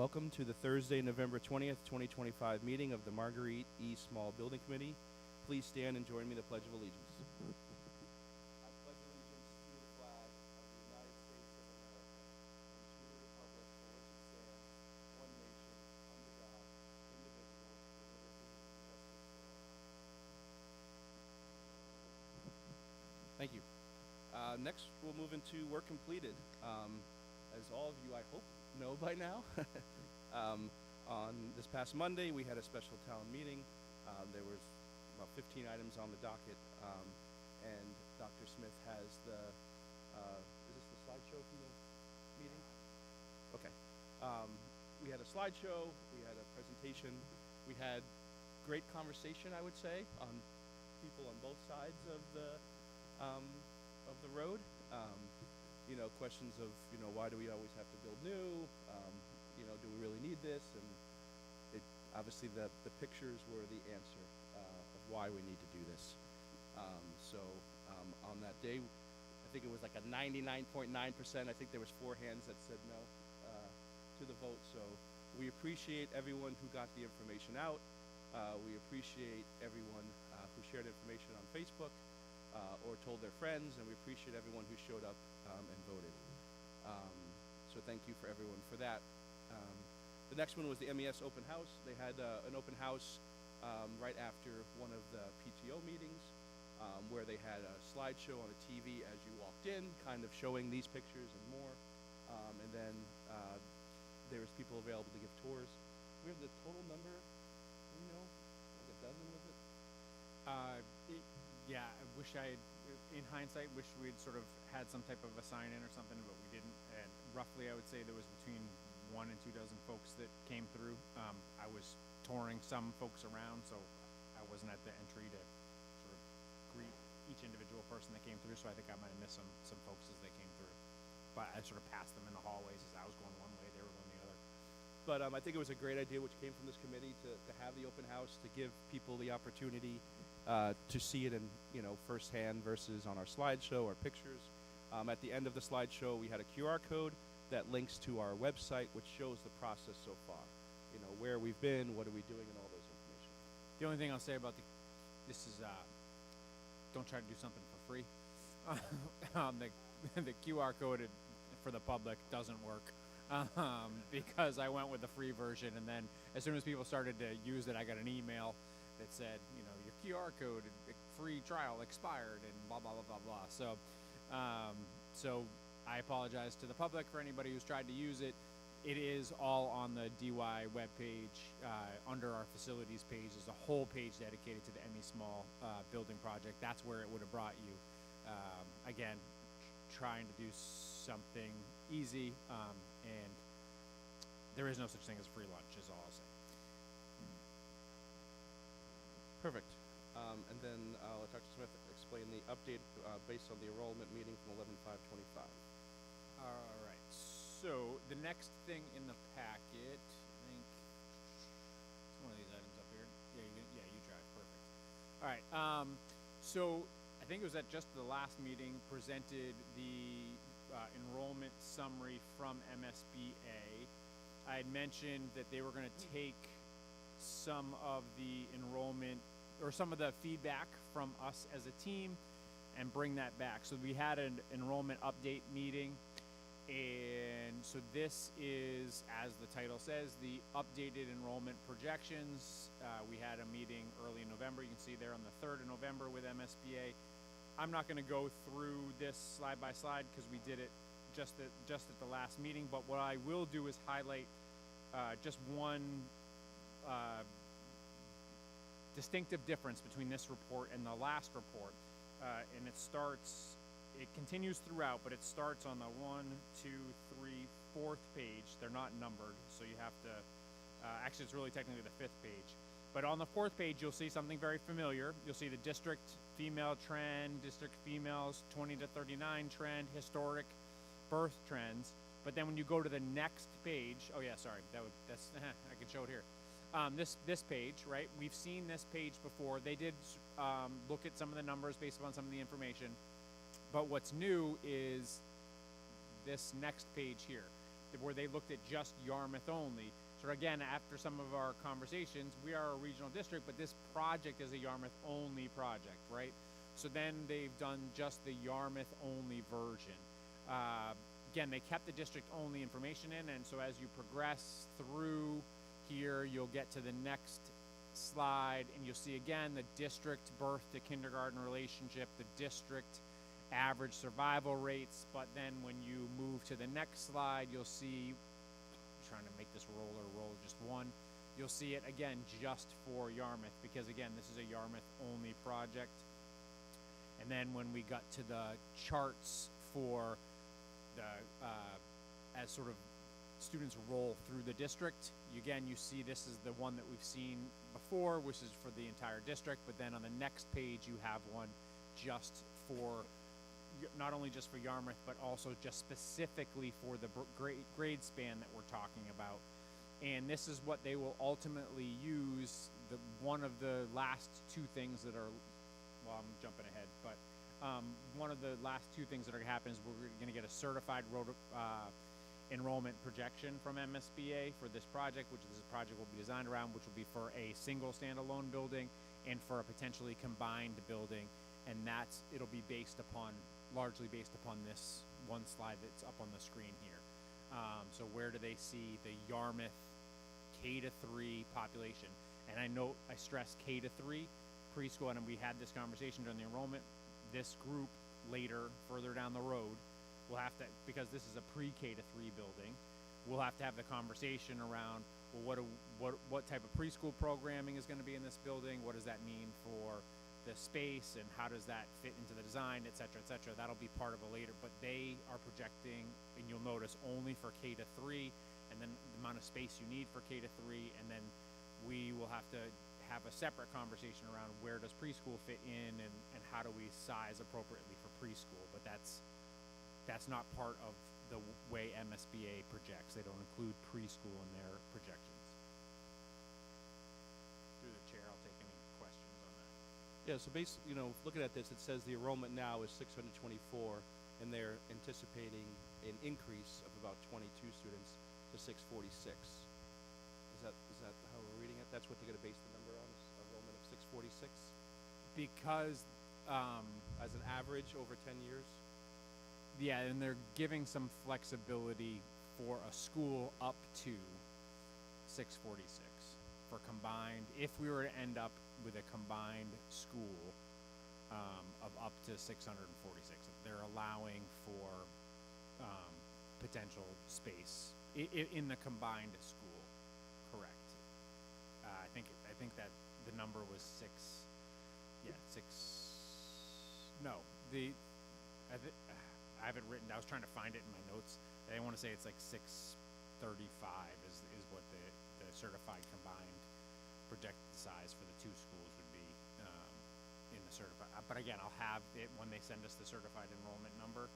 Welcome to the Thursday, November 20th, 2025 meeting of the Marguerite E. Small Building Committee. Please stand and join me in the Pledge of Allegiance. I pledge allegiance to the flag of the United States of America and to the republic for which it stands, one nation, under God, indivisible, with liberty and justice for all. Thank you. Next, we'll move into work completed. As all of you, I hope, know by now, on this past Monday, we had a special town meeting. There was about 15 items on the docket, and Dr. Smith has the, is this the slideshow from the meeting? Okay. We had a slideshow, we had a presentation, we had great conversation, I would say, on people on both sides of the road. You know, questions of, you know, why do we always have to build new? You know, do we really need this? And it obviously the pictures were the answer of why we need to do this. On that day, I think it was like a 99.9%. I think there was 4 hands that said no to the vote. So we appreciate everyone who got the information out. We appreciate everyone who shared information on Facebook or told their friends, and we appreciate everyone who showed up and voted. So thank you for everyone for that. The next one was the MES open house. They had an open house right after one of the PTO meetings where they had a slideshow on a TV as you walked in, kind of showing these pictures and more. And then there was people available to give tours. We have the total number, you know, like a dozen, was it? Yeah, I wish I had, in hindsight, wish we'd sort of had some type of a sign-in or something, but we didn't. And roughly, I would say there was between 1 and 2 dozen folks that came through. I was touring some folks around, so I wasn't at the entry to sort of greet each individual person that came through, so I think I might have missed some folks as they came through. But I sort of passed them in the hallways as I was going one way, they were going the other. But I think it was a great idea which came from this committee to have the open house, to give people the opportunity to see it in, you know, firsthand versus on our slideshow or pictures. At the end of the slideshow, we had a QR code that links to our website, which shows the process so far. You know, where we've been, what are we doing, and all those information. The only thing I'll say about this is don't try to do something for free. The QR code for the public doesn't work because I went with the free version, and then as soon as people started to use it, I got an email that said, you know, your QR code, free trial expired, and blah blah blah blah blah. So I apologize to the public for anybody who's tried to use it. It is all on the DY webpage. Under our facilities page, there's a whole page dedicated to the ME Small building project. That's where it would have brought you. Again, trying to do something easy, and there is no such thing as free lunch, is all I'll say. Perfect. And then I'll let Dr. Smith explain the update based on the enrollment meeting from 11/5/25. All right. So the next thing in the packet, I think it's one of these items up here. Yeah, you drive. Perfect. All right. So I think it was at just the last meeting presented the enrollment summary from MSBA. I had mentioned that they were going to take some of the enrollment or some of the feedback from us as a team and bring that back. So we had an enrollment update meeting, and so this is, as the title says, the updated enrollment projections. We had a meeting early in November. You can see there on the 3rd of November with MSBA. I'm not going to go through this slide by slide because we did it just at the last meeting, but what I will do is highlight just one distinctive difference between this report and the last report, and it continues throughout, but it starts on the 1, 2, 3, 4th page. They're not numbered, so you have to, actually it's really technically the 5th page. But on the 4th page, you'll see something very familiar. You'll see the district female trend, district females 20 to 39 trend, historic birth trends. But then when you go to the next page, oh yeah, sorry, that's I can show it here. This page, right? We've seen this page before. They did look at some of the numbers based upon some of the information. But what's new is this next page here. where they looked at just Yarmouth only. So again, after some of our conversations, we are a regional district, but this project is a Yarmouth only project, right? So then they've done just the Yarmouth only version. Again, they kept the district only information in, and so as you progress through here, you'll get to the next slide, and you'll see again the district birth to kindergarten relationship, the district average survival rates, but then when you move to the next slide, you'll see, trying to make this roll just one, you'll see it again just for Yarmouth, because again, this is a Yarmouth only project. And then when we got to the charts for the, as sort of students roll through the district, again, you see this is the one that we've seen before, which is for the entire district, but then on the next page, you have one just for, not only just for Yarmouth, but also just specifically for the grade span that we're talking about. And this is what they will ultimately use. One of the last two things that are, well, I'm jumping ahead, but one of the last two things that are going to happen is we're going to get a certified enrollment projection from MSBA for this project, which this project will be designed around, which will be for a single standalone building and for a potentially combined building. And it'll be largely based upon this one slide that's up on the screen here. So where do they see the Yarmouth K-3 population? And I stress K-3 preschool, and we had this conversation during the enrollment. This group later, further down the road, will have to, because this is a pre-K-3 building, we'll have to have the conversation around, well, what type of preschool programming is going to be in this building? What does that mean for the space, and how does that fit into the design, et cetera, et cetera. That'll be part of a later, but they are projecting, and you'll notice, only for K-3, and then the amount of space you need for K-3, and then we will have to have a separate conversation around where does preschool fit in, and how do we size appropriately for preschool. But that's not part of the way MSBA projects. They don't include preschool in their projections. Through the chair, I'll take any questions on that. Yeah, so basically, looking at this, it says the enrollment now is 624, and they're anticipating an increase of about 22 students to 646. Is that how we're reading it? That's what they're going to base the number on, is enrollment of 646? Because as an average over 10 years? Yeah, and they're giving some flexibility for a school up to 646 for combined. If we were to end up with a combined school of up to 646, they're allowing for potential space in the combined school. Correct. I think that the number was 6. Yeah, 6. No, I have it written. I was trying to find it in my notes. I want to say it's like 635 is what the certified combined projected size for the two schools would be in the certified. But again, I'll have it when they send us the certified enrollment number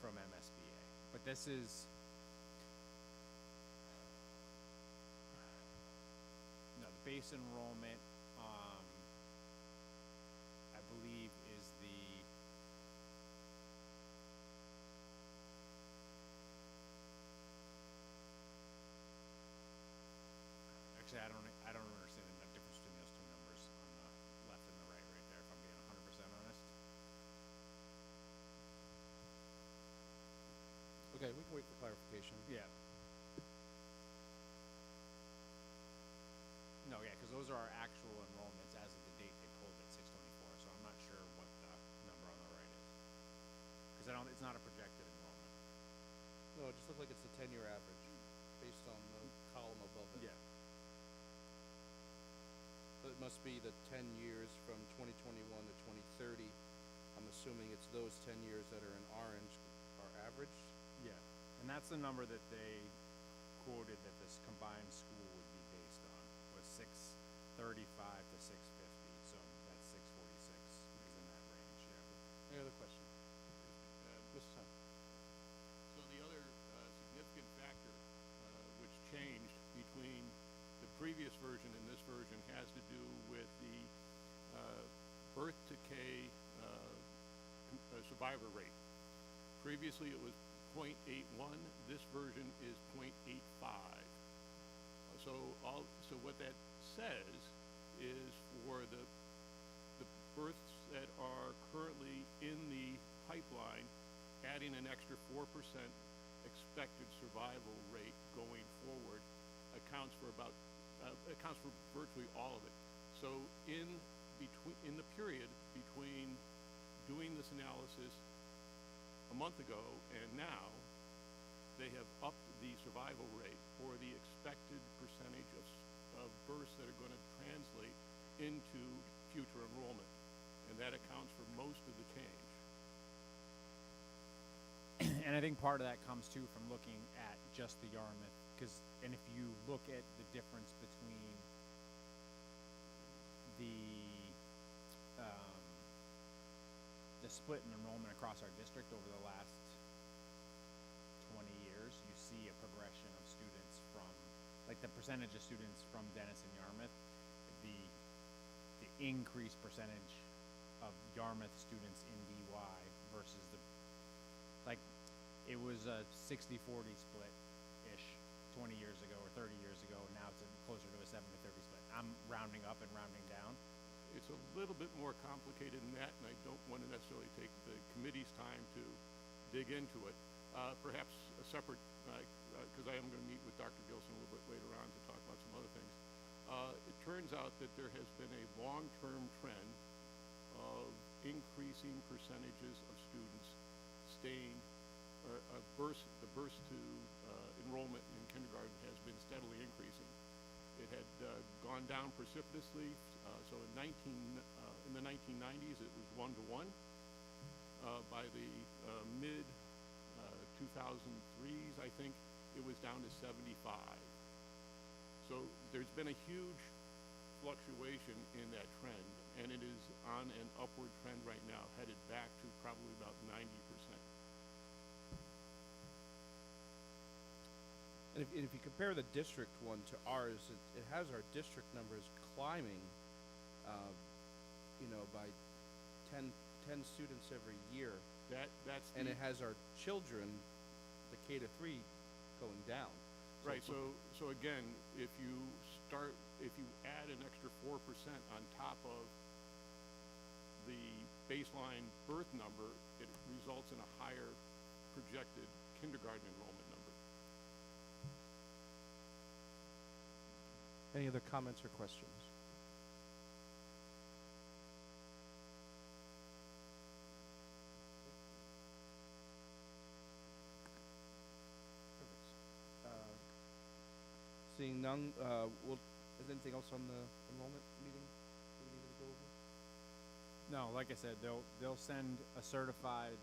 from MSBA. But this is the base enrollment. I believe is the actually I don't understand the difference between those two numbers on the left and the right there, if I'm being 100% honest. Okay, we can wait for clarification. Yeah. No, yeah, because those are our actual enrollments as of the date they pulled at 624. So I'm not sure what the number on the right is, because it's not a projected enrollment. No, it just looks like it's the 10-year average based on the column above it. Yeah. But it must be the 10 years from 2021 to 2030. I'm assuming it's those 10 years that are in orange are average. Yeah, and that's the number that they quoted that this combined school would be based on, was 635 to 650. So that's 646 is in that range. Yeah. Any other question? Mrs. Hunt. So the other significant factor which changed between the previous version and this version has to do with the birth to K survivor rate. Previously it was .81. This version is .85. So what that says is for the births that are currently in the pipeline, adding an extra 4% expected survival rate going forward accounts for virtually all of it. So in the period between doing this analysis a month ago and now, they have upped the survival rate or the expected percentage of births that are going to translate into future enrollment, and that accounts for most of the change. And I think part of that comes too from looking at just the Yarmouth, and if you look at the difference between the split in enrollment across our district over the last 20 years, you see a progression of students from, like the percentage of students from Dennis-Yarmouth, the increased percentage of Yarmouth students in DY versus it was a 60-40 split-ish 20 years ago or 30 years ago. Now it's closer to a 70-30 split. I'm rounding up and rounding down. It's a little bit more complicated than that, and I don't want to necessarily take the committee's time to dig into it. Perhaps a separate, because I am going to meet with Dr. Gilson a little bit later on to talk about some other things. It turns out that there has been a long-term trend of increasing percentages of students staying, the burst to enrollment in kindergarten has been steadily increasing. It had gone down precipitously. So in the 1990s, it was 1-to-1. By the mid 2003s, I think, it was down to 75. So there's been a huge fluctuation in that trend, and it is on an upward trend right now, headed back to probably about 90%. And if you compare the district one to ours, it has our district numbers climbing, by 10 students every year. And it has our children, the K-3, going down. Right. So again, if you add an extra 4% on top of the baseline birth number, it results in a higher projected kindergarten enrollment number. Any other comments or questions? Seeing none, is anything else on the enrollment meeting that we needed to go over? No, like I said, they'll send a certified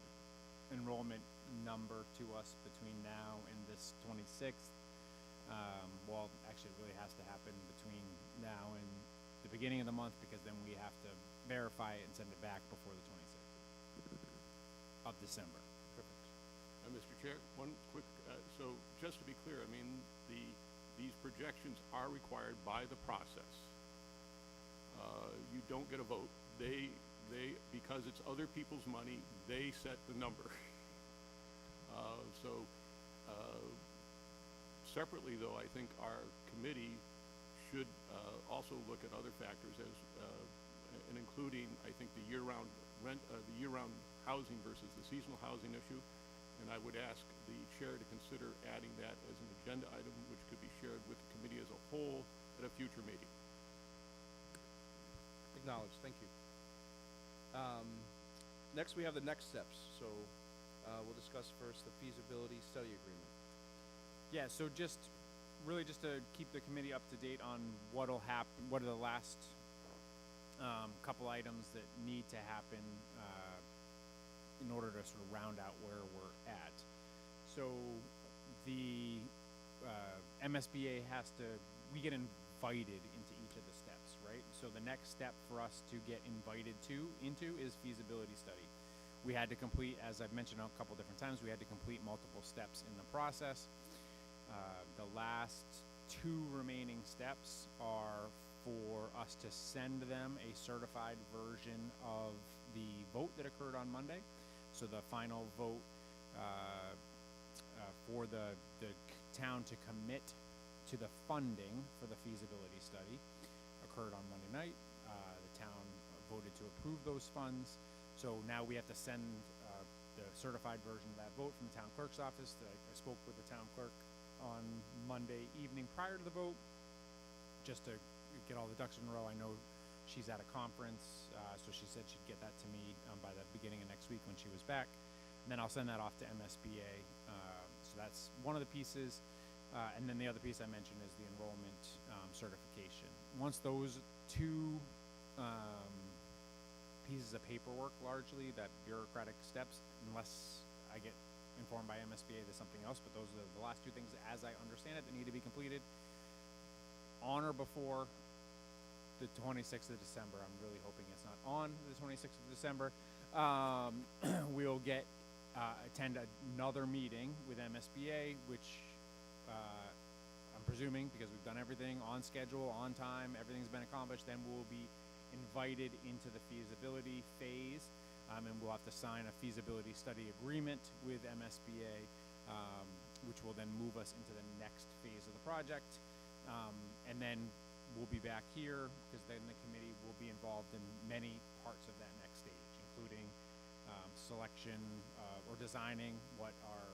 enrollment number to us between now and this 26th. Well, actually, it really has to happen between now and the beginning of the month, because then we have to verify it and send it back before the 26th of December. Perfect. Mr. Chair, one quick, so just to be clear, I mean, these projections are required by the process. You don't get a vote. They because it's other people's money, they set the number. Separately, though, I think our committee should also look at other factors and including, I think, the year-round rent, the year-round housing versus the seasonal housing issue. And I would ask the chair to consider adding that as an agenda item, which could be shared with the committee as a whole at a future meeting. Acknowledged. Thank you. Next, we have the next steps. So we'll discuss first the feasibility study agreement. Yeah, so just to keep the committee up to date on what'll happen, what are the last couple items that need to happen in order to sort of round out where we're at. So the MSBA we get invited into each of the steps, right? So the next step for us to get invited into is feasibility study. We had to complete, as I've mentioned a couple different times, we had to complete multiple steps in the process. The last two remaining steps are for us to send them a certified version of the vote that occurred on Monday. So the final vote for the town to commit to the funding for the feasibility study occurred on Monday night. The town voted to approve those funds. So now we have to send the certified version of that vote from the town clerk's office. I spoke with the town clerk on Monday evening prior to the vote, just to get all the ducks in a row. I know she's at a conference, so she said she'd get that to me by the beginning of next week when she was back. And then I'll send that off to MSBA. So that's one of the pieces. And then the other piece I mentioned is the enrollment certification. Once those two pieces of paperwork, largely, that bureaucratic steps, unless I get informed by MSBA there's something else, but those are the last two things, as I understand it, that need to be completed on or before the 26th of December. I'm really hoping it's not on the 26th of December. We'll attend another meeting with MSBA, which I'm presuming, because we've done everything on schedule, on time, everything's been accomplished, then we'll be invited into the feasibility phase, and we'll have to sign a feasibility study agreement with MSBA, which will then move us into the next phase of the project. And then we'll be back here, because then the committee will be involved in many parts of that next stage, including selection or designing what our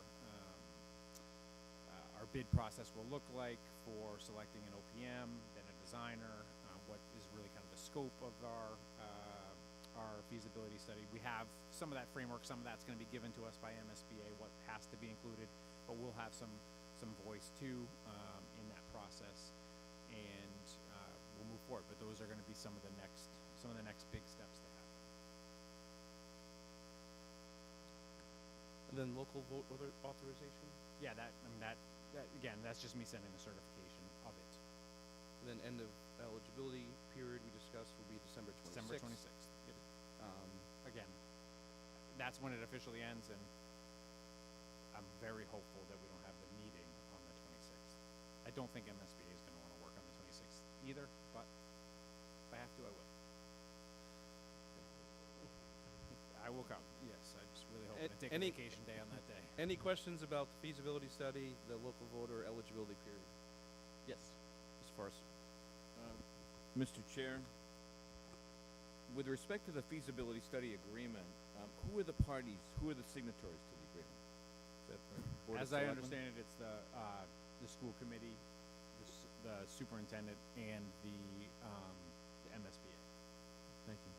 bid process will look like for selecting an OPM, then a designer, what is really kind of the scope of our feasibility study. We have some of that framework, some of that's going to be given to us by MSBA, what has to be included, but we'll have some voice too in that process, and we'll move forward. But those are going to be some of the next big steps to have. And then local vote authorization. Yeah, that again, that's just me sending the certification of it. And then end of eligibility period we discussed will be December 26th. December 26th. Yep. Again, that's when it officially ends, and I'm very hopeful that we don't have the meeting on the 26th. I don't think MSBA is going to want to work on the 26th either, but if I have to, I will. I will come. Yes, I just really hope to take a vacation day on that day. Any questions about the feasibility study, the local voter eligibility period? Yes, as far as Mr. Chair, with respect to the feasibility study agreement, who are the parties, who are the signatories to the agreement? Is that the Board of As I Selectmen? understand it, it's the school committee, the superintendent, and the MSBA. Thank you.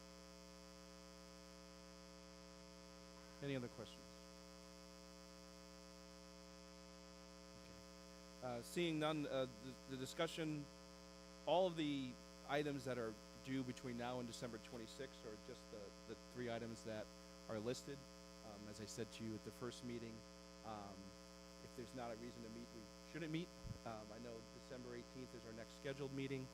Any other questions? Okay. Seeing none, the discussion, all of the items that are due between now and December 26th are just the three items that are listed. As I said to you at the first meeting, if there's not a reason to meet, we shouldn't meet. I know December 18th is our next scheduled meeting,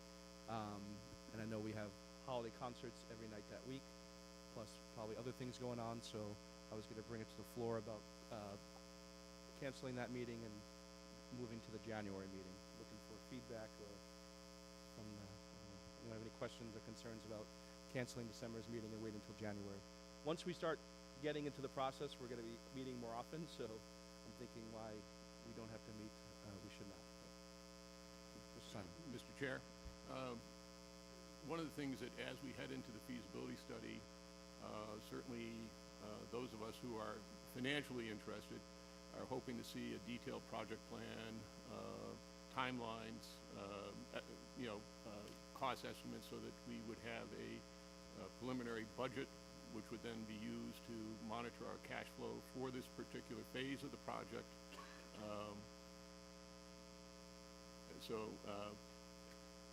and I know we have holiday concerts every night that week, plus probably other things going on, so I was going to bring it to the floor about canceling that meeting and moving to the January meeting. Looking for feedback or from anyone have any questions or concerns about canceling December's meeting and waiting until January. Once we start getting into the process, we're going to be meeting more often, so I'm thinking why we don't have to meet, we should not. Mr. Simon. Mr. Chair, one of the things that as we head into the feasibility study, certainly those of us who are financially interested are hoping to see a detailed project plan, timelines, cost estimates, so that we would have a preliminary budget, which would then be used to monitor our cash flow for this particular phase of the project.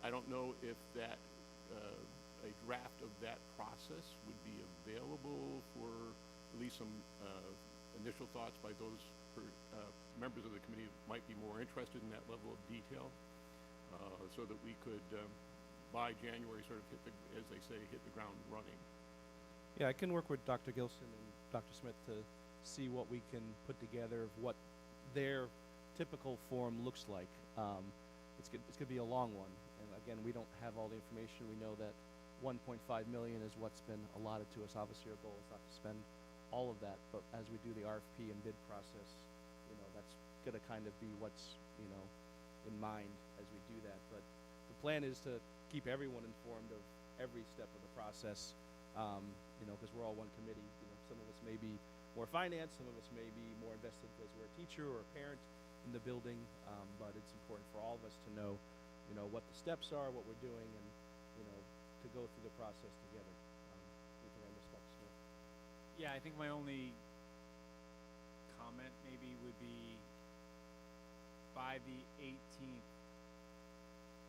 I don't know if that a draft of that process would be available for at least some initial thoughts by those members of the committee who might be more interested in that level of detail, so that we could, by January, sort of as they say, hit the ground running. Yeah, I can work with Dr. Gilson and Dr. Smith to see what we can put together of what their typical form looks like. It's going to be a long one, and again, we don't have all the information. We know that 1.5 million is what's been allotted to us. Obviously, our goal is not to spend all of that, but as we do the RFP and bid process, that's going to kind of be what's, in mind as we do that. But the plan is to keep everyone informed of every step of the process, because we're all one committee. Some of us may be more finance, some of us may be more invested because we're a teacher or a parent in the building, but it's important for all of us to know, what the steps are, what we're doing, and, to go through the process together. Anything I missed, Dr. Smith? Yeah, I think my only comment maybe would be by the 18th,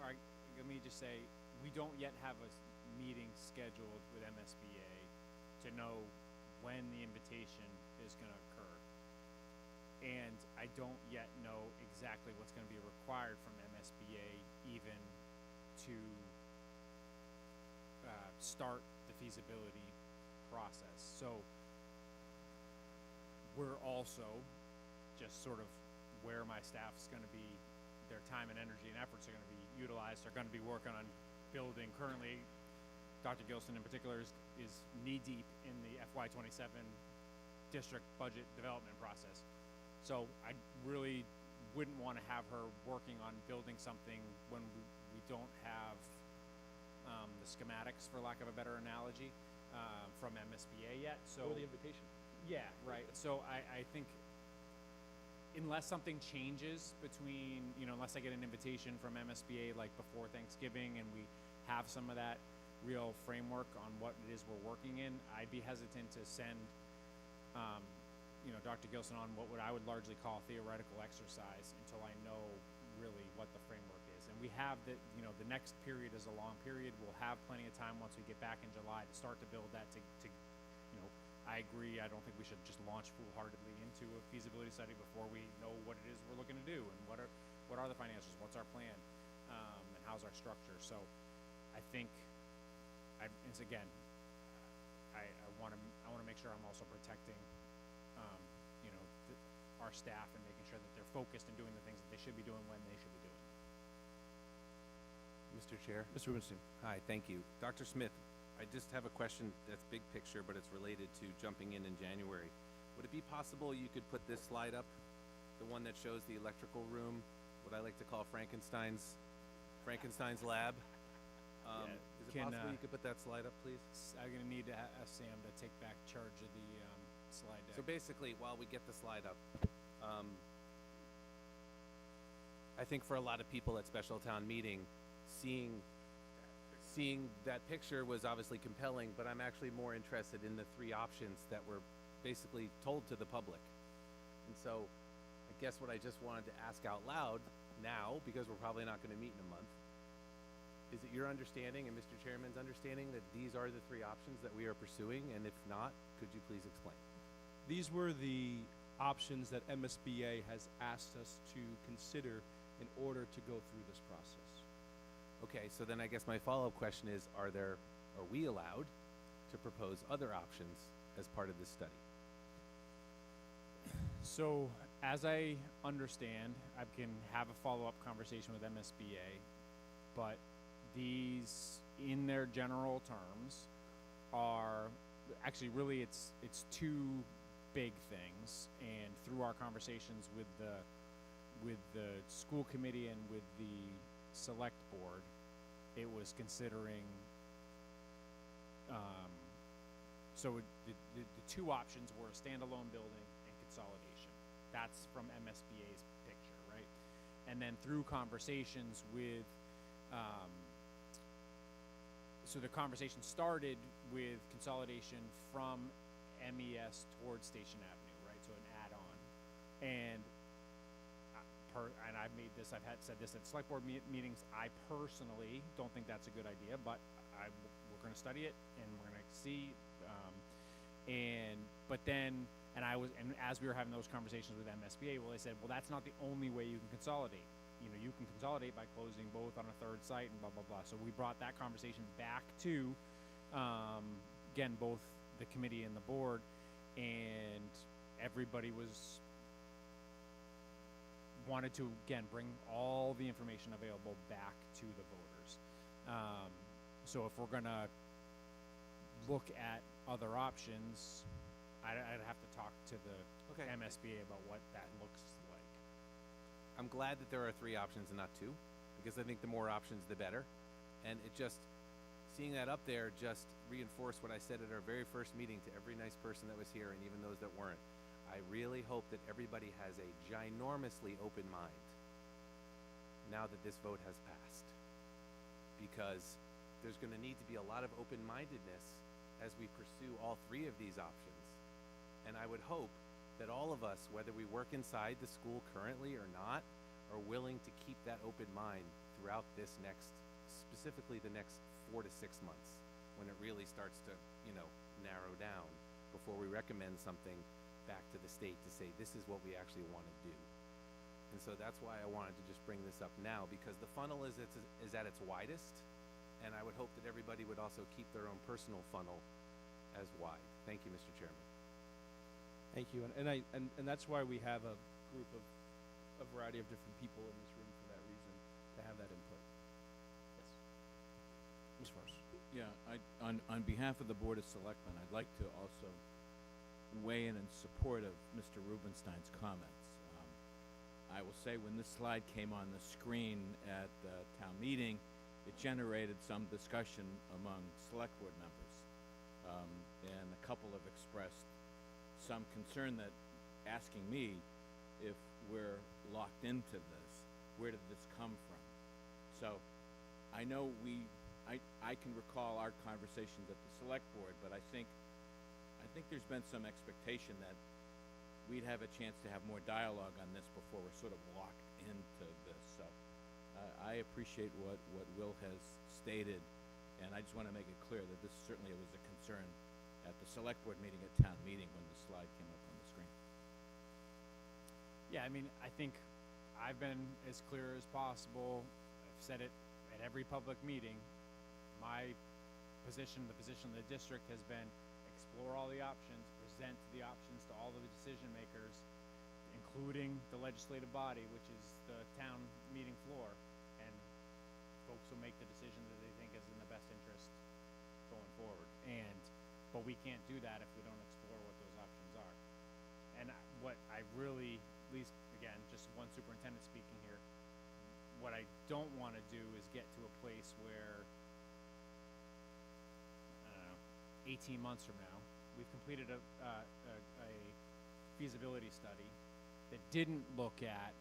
or let me just say, we don't yet have a meeting scheduled with MSBA to know when the invitation is going to occur. And I don't yet know exactly what's going to be required from MSBA even to start the feasibility process. So we're also just sort of where my staff's going to be, their time and energy and efforts are going to be utilized. They're going to be working on building. Currently, Dr. Gilson in particular is knee-deep in the FY27 district budget development process. So I really wouldn't want to have her working on building something when we don't have the schematics, for lack of a better analogy, from MSBA yet. So Or the invitation. yeah, right. So I think unless something changes between, unless I get an invitation from MSBA like before Thanksgiving and we have some of that real framework on what it is we're working in, I'd be hesitant to send, Dr. Gilson on what I would largely call theoretical exercise until I know really what the framework is. And we have the next period is a long period. We'll have plenty of time once we get back in July to start to build that I agree. I don't think we should just launch foolhardily into a feasibility study before we know what it is we're looking to do and what are the financials, what's our plan, and how's our structure. So I think I want to make sure I'm also protecting our staff and making sure that they're focused and doing the things that they should be doing when they should be doing. Mr. Chair. Mr. Rubenstein. Hi, thank you. Dr. Smith, I just have a question that's big picture, but it's related to jumping in January. Would it be possible you could put this slide up, the one that shows the electrical room, what I like to call Frankenstein's lab? Is it possible you could put that slide up, please? I'm going to need to ask Sam to take back charge of the slide deck. So basically, while we get the slide up, I think for a lot of people at special town meeting, seeing that picture was obviously compelling, but I'm actually more interested in the three options that were basically told to the public. And so I guess what I just wanted to ask out loud now, because we're probably not going to meet in a month, is it your understanding and Mr. Chairman's understanding that these are the three options that we are pursuing? And if not, could you please explain? These were the options that MSBA has asked us to consider in order to go through this process. Okay, so then I guess my follow-up question is, are we allowed to propose other options as part of this study? So, as I understand, I can have a follow-up conversation with MSBA, but these, in their general terms, are actually really it's two big things. And through our conversations with the school committee and with the select board, it was considering. The two options were a standalone building and consolidation. That's from MSBA's picture, right? And then through conversations with, so the conversation started with consolidation from MES towards Station Avenue, right? So an add-on. And I've made this, said this at select board meetings. I personally don't think that's a good idea, but we're going to study it and we're going to see. And as we were having those conversations with MSBA, well, they said, well, that's not the only way you can consolidate. You can consolidate by closing both on a third site and blah, blah, blah. So we brought that conversation back to, again, both the committee and the board, and everybody wanted to, again, bring all the information available back to the voters. So if we're going to look at other options, I'd have to talk to the MSBA about what that looks like. I'm glad that there are 3 options and not 2, because I think the more options, the better. And it just, seeing that up there just reinforced what I said at our very first meeting to every nice person that was here and even those that weren't. I really hope that everybody has a ginormously open mind now that this vote has passed, because there's going to need to be a lot of open-mindedness as we pursue all 3 of these options. And I would hope that all of us, whether we work inside the school currently or not, are willing to keep that open mind throughout this next, specifically the next 4 to 6 months, when it really starts to, narrow down before we recommend something back to the state to say, this is what we actually want to do. And so that's why I wanted to just bring this up now, because the funnel is at its widest, and I would hope that everybody would also keep their own personal funnel as wide. Thank you, Mr. Chairman. Thank you, and that's why we have a group of a variety of different people in this room for that reason, to have that input. Yes. Ms. Forrest. Yeah, on behalf of the Board of Selectmen, I'd like to also weigh in support of Mr. Rubenstein's comments. I will say when this slide came on the screen at the town meeting, it generated some discussion among select board members, and a couple have expressed some concern that asking me if we're locked into this, where did this come from? So I know I can recall our conversations at the select board, but I think there's been some expectation that we'd have a chance to have more dialogue on this before we're sort of locked into this. So I appreciate what Will has stated, and I just want to make it clear that this certainly was a concern at the select board meeting at town meeting when the slide came up on the screen. Yeah, I mean, I think I've been as clear as possible. I've said it at every public meeting. My position, the position of the district, has been explore all the options, present the options to all of the decision makers, including the legislative body, which is the town meeting floor, and folks will make the decision that they think is in the best interest going forward. But we can't do that if we don't explore what those options are. And what I really, at least again, just one superintendent speaking here, what I don't want to do is get to a place where, I don't know, 18 months from now, we've completed a feasibility study that didn't look at,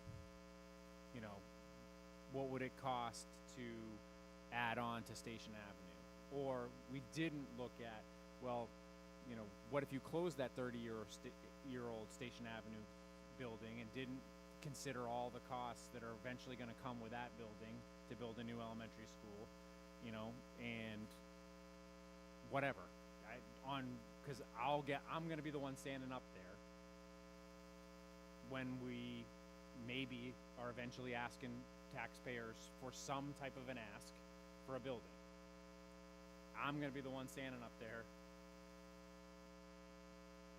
what would it cost to add on to Station Avenue, or we didn't look at, well, what if you closed that 30-year-old Station Avenue building and didn't consider all the costs that are eventually going to come with that building to build a new elementary school, and whatever. Because I'm going to be the one standing up there when we maybe are eventually asking taxpayers for some type of an ask for a building. I'm going to be the one standing up there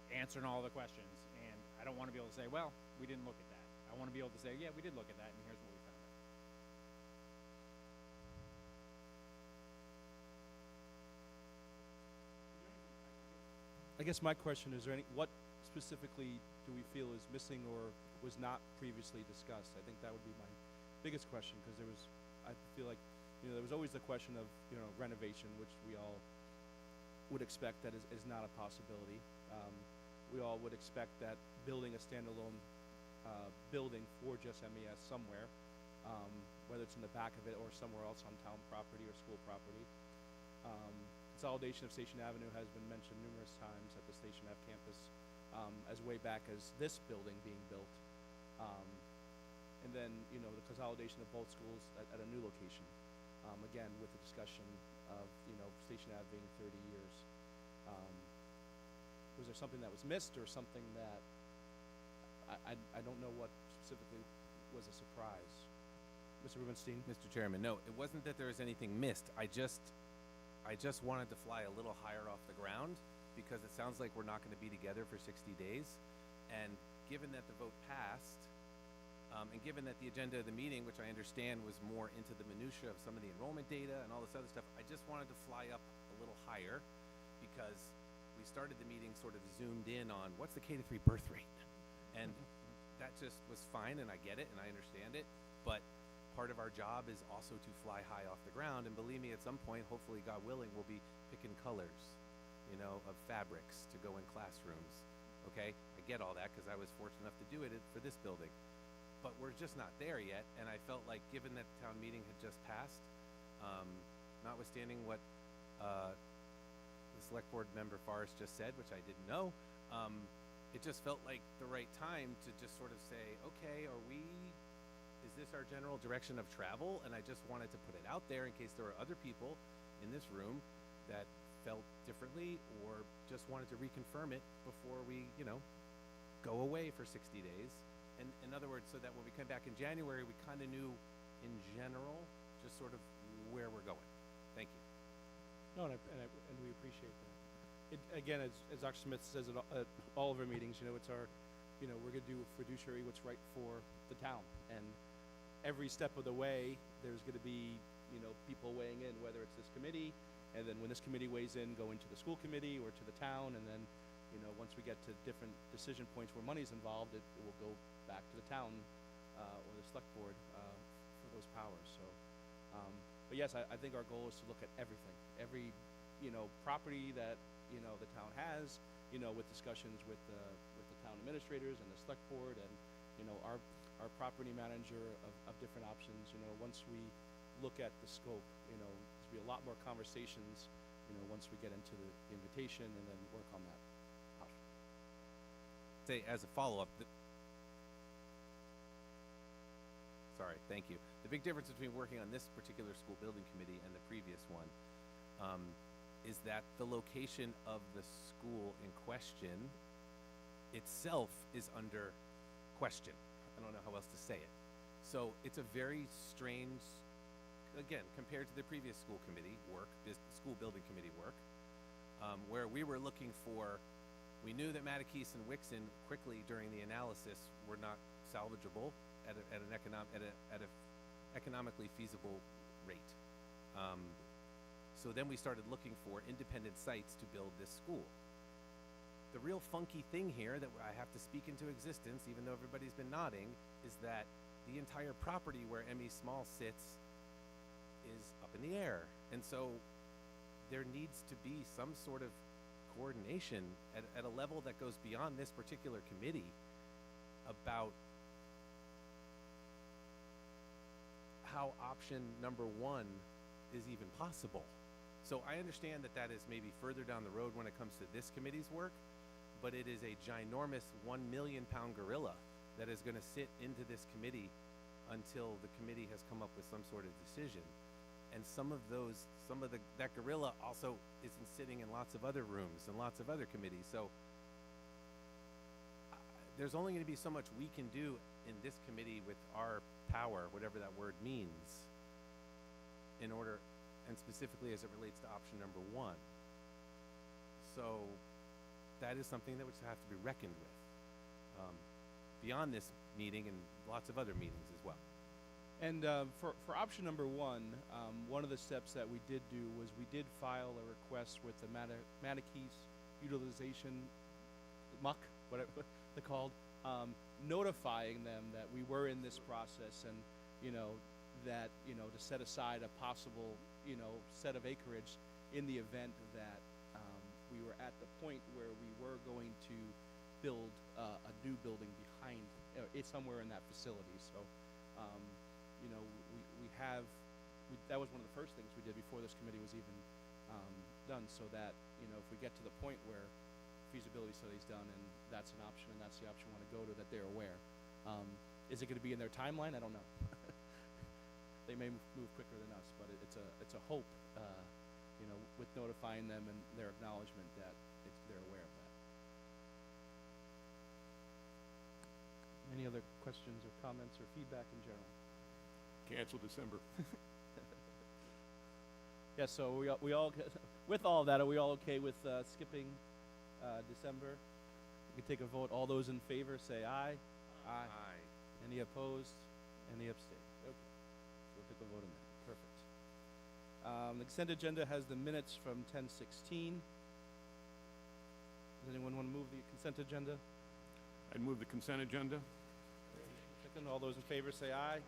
answering all the questions, and I don't want to be able to say, well, we didn't look at that. I want to be able to say, yeah, we did look at that, and here's what we found out. I guess my question is, what specifically do we feel is missing or was not previously discussed? I think that would be my biggest question, because I feel like, there was always the question of, renovation, which we all would expect that is not a possibility. We all would expect that building a standalone building for just MES somewhere, whether it's in the back of it or somewhere else on town property or school property. Consolidation of Station Avenue has been mentioned numerous times at the Station Ave campus, as way back as this building being built. And then, the consolidation of both schools at a new location. Again, with the discussion of, Station Ave being 30 years. Was there something that was missed or something that I don't know what specifically was a surprise? Mr. Rubenstein? Mr. Chairman, no, it wasn't that there was anything missed. I just wanted to fly a little higher off the ground, because it sounds like we're not going to be together for 60 days. And given that the vote passed, and given that the agenda of the meeting, which I understand was more into the minutia of some of the enrollment data and all this other stuff, I just wanted to fly up a little higher, because we started the meeting sort of zoomed in on what's the K-3 birth rate. And that just was fine, and I get it, and I understand it, but part of our job is also to fly high off the ground, and believe me, at some point, hopefully, God willing, we'll be picking colors, you know, of fabrics to go in classrooms, okay? I get all that, because I was fortunate enough to do it for this building, but we're just not there yet, and I felt like, given that the town meeting had just passed, notwithstanding what the select board member Forrest just said, which I didn't know, it just felt like the right time to just sort of say, okay, is this our general direction of travel? And I just wanted to put it out there in case there were other people in this room that felt differently or just wanted to reconfirm it before we, you know, go away for 60 days. And in other words, so that when we come back in January, we kind of knew in general just sort of where we're going. Thank you. No, and we appreciate that. Again, as Dr. Smith says at all of our meetings, you know, it's our, you know, we're going to do fiduciary what's right for the town. And every step of the way, there's going to be, you know, people weighing in, whether it's this committee, and then when this committee weighs in, going to the school committee or to the town, and then, you know, once we get to different decision points where money's involved, it will go back to the town or the select board for those powers. So, but yes, I think our goal is to look at everything, every, you know, property that, you know, the town has, you know, with discussions with the town administrators and the select board and, you know, our property manager of different options. You know, once we look at the scope, you know, there's be a lot more conversations, you know, once we get into the invitation and then work on that. Say as a follow-up, sorry, thank you. The big difference between working on this particular school building committee and the previous one is that the location of the school in question itself is under question. I don't know how else to say it. So it's a very strange, again, compared to the previous school committee work, school building committee work, where we were looking for, we knew that Mattakese and Wixon quickly during the analysis were not salvageable at an economically feasible rate. So then we started looking for independent sites to build this school. The real funky thing here that I have to speak into existence, even though everybody's been nodding, is that the entire property where ME Small sits is up in the air. And so there needs to be some sort of coordination at a level that goes beyond this particular committee about how option number one is even possible. So I understand that that is maybe further down the road when it comes to this committee's work, but it is a ginormous 1 million pound gorilla that is going to sit into this committee until the committee has come up with some sort of decision. And that gorilla also isn't sitting in lots of other rooms and lots of other committees. So there's only going to be so much we can do in this committee with our power, whatever that word means, in order, and specifically as it relates to option number one. So that is something that would have to be reckoned with beyond this meeting and lots of other meetings as well. And for option number one of the steps that we did do was we did file a request with the Mattakese Utilization MUC, whatever they're called, notifying them that we were in this process and, you know, that, you know, to set aside a possible, you know, set of acreage in the event that we were at the point where we were going to build a new building behind, it's somewhere in that facility. So, you know, that was one of the first things we did before this committee was even done, so that, you know, if we get to the point where feasibility study's done and that's an option and that's the option we want to go to, that they're aware. Is it going to be in their timeline? I don't know. They may move quicker than us, but it's a hope, you know, with notifying them and their acknowledgement that they're aware of that. Any other questions or comments or feedback in general? Cancel December. Yeah, so we all with all of that, are we all okay with skipping December? We can take a vote. All those in favor say aye. Aye. Any opposed? Any abstain? Okay. So we'll take a vote on that. Perfect. The consent agenda has the minutes from 10:16. Does anyone want to move the consent agenda? I'd move the consent agenda. second. All those in favor say aye.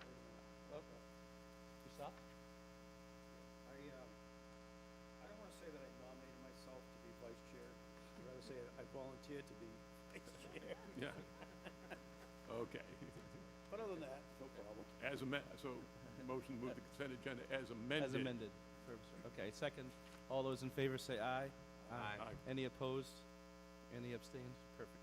Yourself? I don't want to say that I nominated myself to be vice chair. I'd rather say I volunteered to be vice chair. Yeah. Okay. But other than that, no problem. So, motion to move the consent agenda as amended. As amended. Okay, second. All those in favor say aye. Aye. Any opposed? Any abstained? Perfect.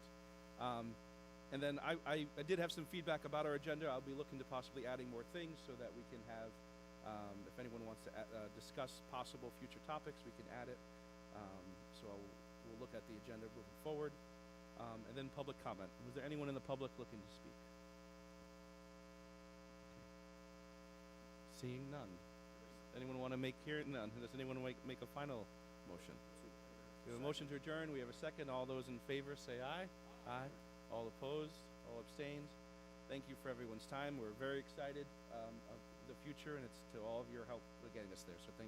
And then I did have some feedback about our agenda. I'll be looking to possibly adding more things so that we can have, if anyone wants to discuss possible future topics, we can add it. So we'll look at the agenda moving forward. And then public comment. Was there anyone in the public looking to speak? Seeing none. Anyone want to none? Does anyone make a final motion? We have a motion to adjourn. We have a second. All those in favor say aye. Aye. All opposed? All abstained? Thank you for everyone's time. We're very excited of the future, and it's to all of your help getting us there. So thank you.